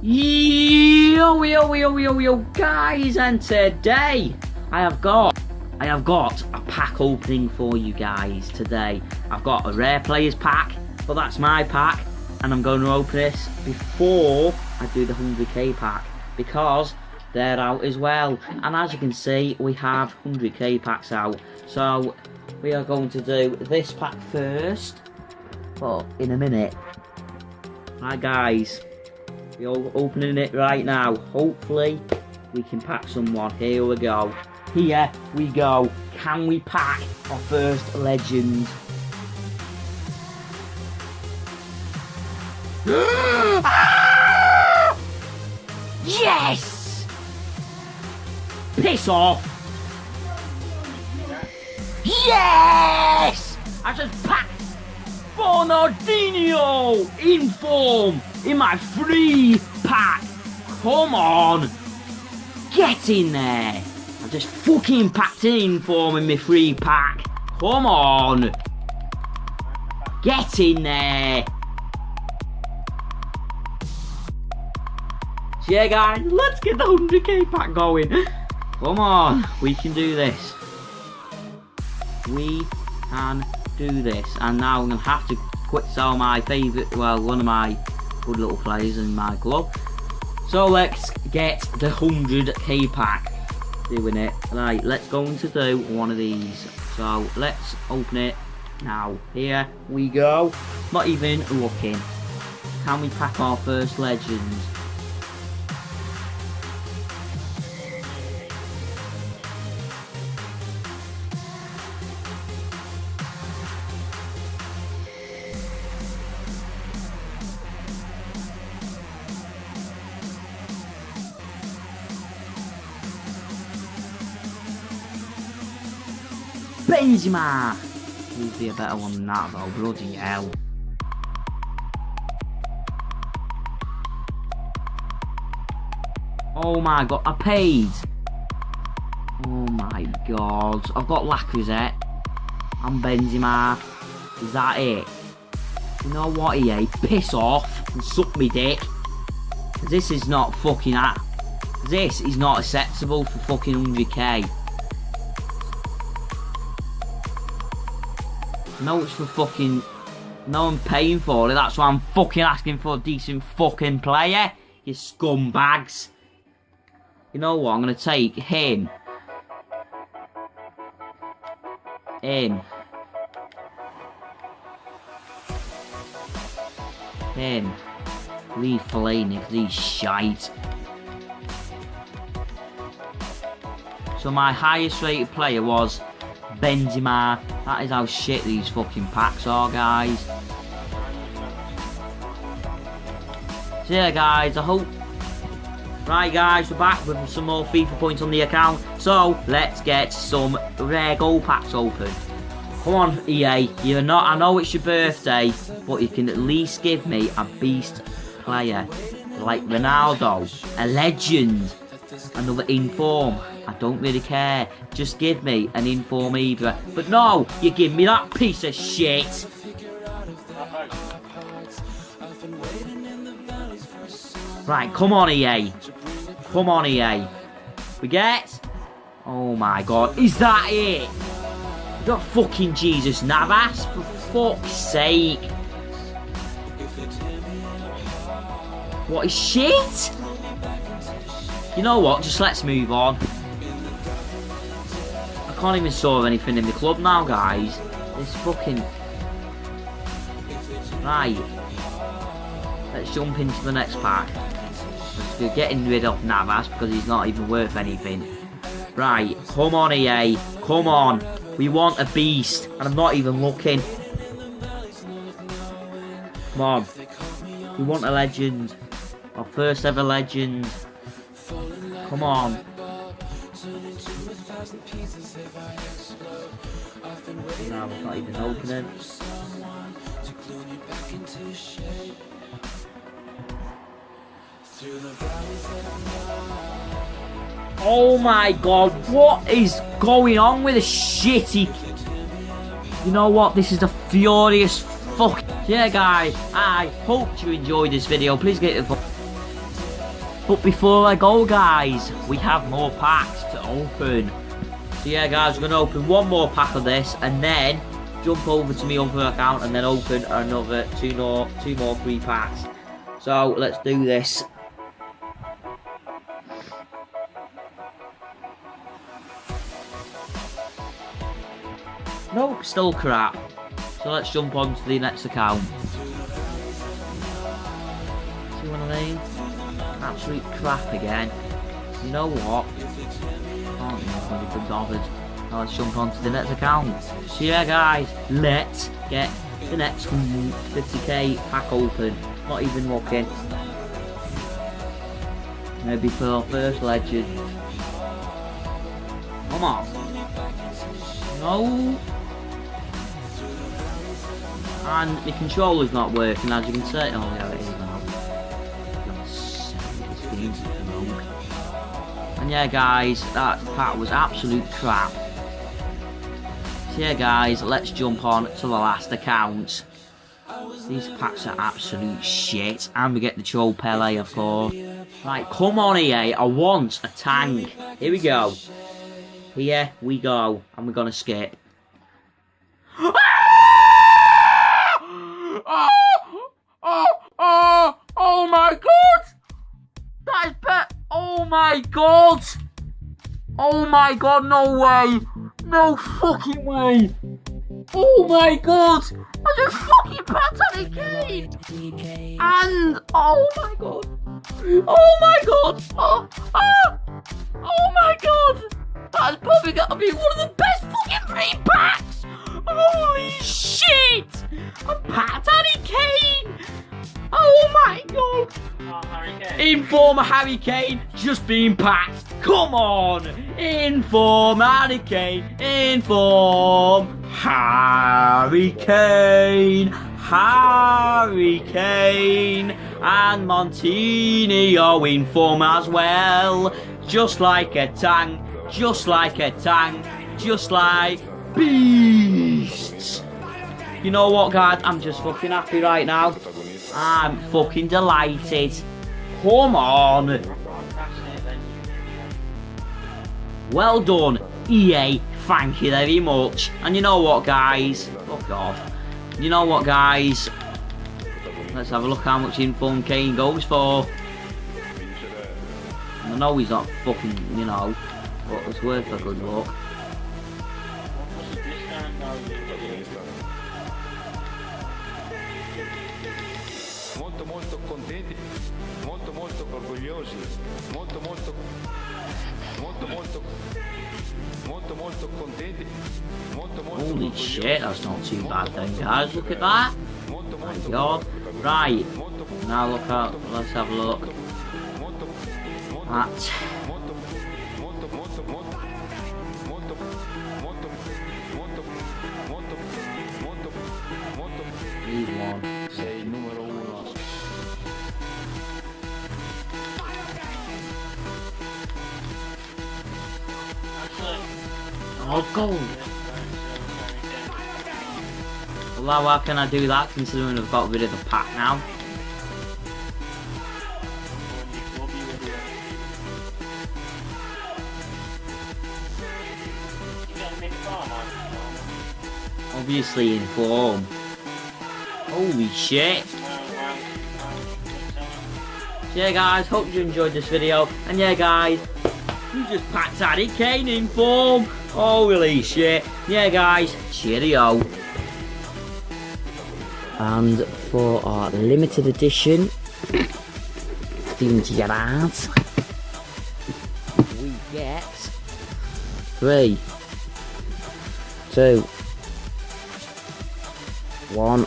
Yo, guys, and today I have got a pack opening for you guys today. I've got a rare players pack, but that's my pack, and I'm going to open this before I do the 100k pack because they're out as well. And as you can see, we have 100k packs out, so we are going to do this pack first, but in a minute. Right, guys, we're opening it right now. Hopefully we can pack someone. Here we go. Here we go. Can we pack our first legend? Yes! Piss off! Yes! I just packed Ronaldinho in form in my free pack. Come on, get in there. I just fucking packed in form in my free pack. Come on, get in there. So yeah, guys, let's get the 100k pack going. Come on, we can do this. We can do this. And now I'm gonna have to quick sell my favourite, well, one of my good little players in my club. So let's get the 100k pack. Doing it. Right, let's go into do one of these. So let's open it now. Here we go. Not even looking. Can we pack our first legends? Benzema! Needs to be a better one than that though, bloody hell. Oh my god, I paid! Oh my god, I've got Lacazette and Benzema. Is that it? You know what, EA? Piss off and suck me dick. This is not fucking this is not acceptable for fucking 100k. No, it's for fucking... No, I'm paying for it. That's why I'm fucking asking for a decent fucking player. You scumbags. You know what? I'm going to take him. Him. Leave Fellaini because he's shite. So my highest rated player was Benzema. That is how shit these fucking packs are, guys. So yeah, guys, I hope... Right, guys, we're back with some more FIFA points on the account. So let's get some rare gold packs open. Come on, EA. You're not... I know it's your birthday, but you can at least give me a beast player. Like Ronaldo. A legend. Another inform. I don't really care. Just give me an inform either. But no, you give me that piece of shit. Right, come on, EA. Come on, EA. We get... Oh my god, is that it? You got fucking Jesus Navas, for fuck's sake. What is shit? You know what, just let's move on. I can't even solve anything in the club now, guys. This fucking... Right. Let's jump into the next pack. We're getting rid of Navas because he's not even worth anything. Right, come on, EA. Come on. We want a beast. And I'm not even looking. Come on. We want a legend. Our first ever legend. Come on. No, it's not even opening. Oh my god, what is going on with the shitty... You know what, this is the furious fuck... Yeah guys, I hope you enjoyed this video. Please get a... But before I go, guys, we have more packs to open. So yeah, guys, we're going to open one more pack of this and then jump over to my other account and then open another two more free packs. So let's do this. Nope, still crap. So let's jump on to the next account. See one of these? Absolute crap again. You know what? Oh, I'm really been bothered. Now let's jump on to the next account. So yeah, guys, let's get the next 50k pack open. Not even looking. Maybe for our first legend. Come on. No. And the controller's not working, as you can see. Oh yeah, it is now. And yeah, guys, that pack was absolute crap. So yeah, guys, let's jump on to the last account. These packs are absolute shit. And we get the Troll Pele, of course. Right, come on EA, I want a tank. Here we go. Here we go. And we're gonna skip. Oh my god! That is oh my god! Oh my god, no way! No fucking way! Oh my god! I just fucking Pattern Kane! And oh my god! Oh my god! Oh my god! That's probably gotta be one of the best fucking free packs! Holy shit! A Pattern Kane! Oh my god! Informer Harry Kane just being packed. Come on! Inform Harry Kane. Inform Harry Kane. Harry Kane. And Montinho inform as well. Just like a tank. Just like a tank. Just like beasts. You know what, guys? I'm just fucking happy right now. I'm fucking delighted. Come on. Well done, EA. Thank you very much. And you know what, guys? Fuck off. You know what, guys? Let's have a look how much Inform Kane goes for. I know he's not fucking, you know, but it's worth a good look. Molto contenti, molto orgogliosi, molto contenti, molto holy shit, that's not too bad then, guys. Look at that. My god. Right. Now look out. Let's have a look. At need one. sei il numero uno. Oh, gold. Well, how can I do that considering I've got rid of the pack now? Obviously in form. Holy shit. So yeah, guys, hope you enjoyed this video. And yeah, guys, you just packed Harry Kane in form. Holy shit. Yeah, guys, cheerio. And for our limited edition Steven Gerrard, we get 3, 2, 1.